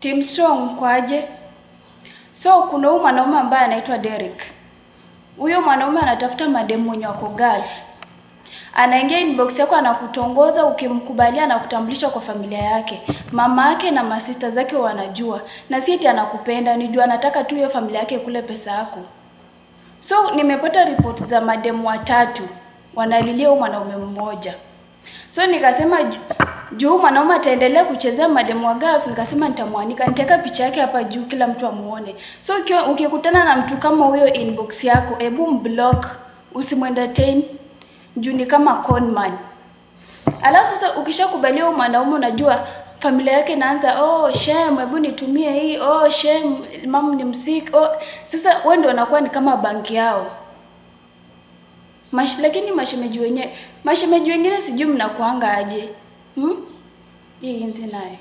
Team Strong kwaje? So kuna huyu mwanaume ambaye anaitwa Derek. Huyo mwanaume anatafuta mademu wenye wako Gulf. Anaingia inbox yako anakutongoza, ukimkubalia na kutambulisha kwa familia yake. Mama yake na masista zake wanajua. Na si eti anakupenda, ni juu anataka tu hiyo familia yake kule pesa yako. So nimepata report za mademu watatu wanalilia huyu mwanaume mmoja. So nikasema juu mwanaume ataendelea kuchezea mademu wa Gulf, nikasema nitamwanika, nitaweka picha yake hapa juu kila mtu amuone. So ukikutana na mtu kama huyo inbox yako, hebu mblock, usimentertain juu ni kama conman. Alafu sasa ukishakubalia huyo mwanaume, unajua familia yake inaanza, oh shame, hebu nitumie hii, oh shame, mama ni msik, oh. Sasa wewe ndio unakuwa ni kama banki yao. Lakini mashemeji wengine sijui mnakuanga aje. Hii inzi naye.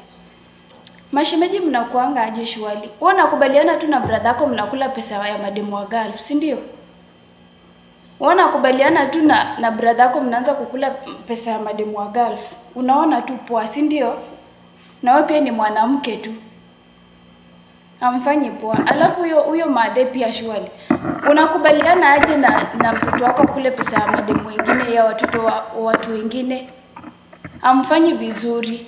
Mashemeji mnakuanga aje shwali? Wewe unakubaliana tu na brother yako mnakula pesa ya mademu wa Gulf, si ndio? Wewe unakubaliana tu na brother yako mnaanza kukula pesa ya mademu wa Gulf. Unaona tu poa, si ndio? Na wewe pia ni mwanamke tu. Amfanye poa. Alafu huyo madhe pia shwali. Unakubaliana aje na mtoto wako kule pesa ya mademu wengine ya watoto wa watu wengine? Amfanyi vizuri.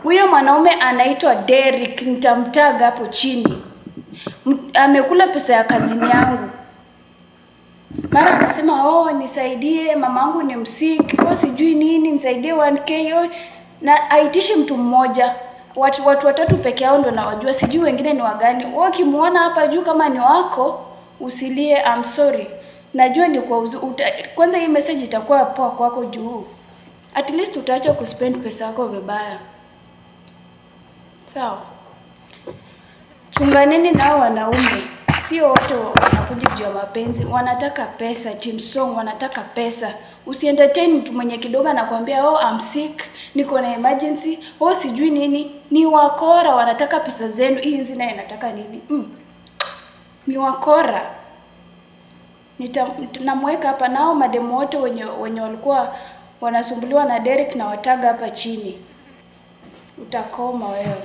Huyo mwanaume anaitwa Derek, nitamtaga hapo chini. Amekula pesa ya kazini yangu. Mara anasema, oh nisaidie, mamangu ni msiki, oh sijui nini, nisaidie 1K, oh. Na aitishi mtu mmoja. Watu watatu peke yao ndio nawajua, sijui wengine ni wagani. Wewe ukimuona hapa juu kama ni wako, usilie, I'm sorry. Najua ni kwa kwanza hii message itakuwa poa kwako juu. At least utaacha kuspend pesa yako vibaya. Sawa. Chunganeni nao wanaume. Sio wote wanakuja juu ya mapenzi. Wanataka pesa, Team Strong wanataka pesa. Usientertain mtu mwenye kidogo anakuambia, oh I'm sick, niko na emergency, oh sijui nini. Ni wakora, wanataka pesa zenu. Hii nzi naye inataka nini? Ni wakora. Namweka hapa nao mademu wote wenye walikuwa wanasumbuliwa na Derek na wataga hapa chini. Utakoma wewe.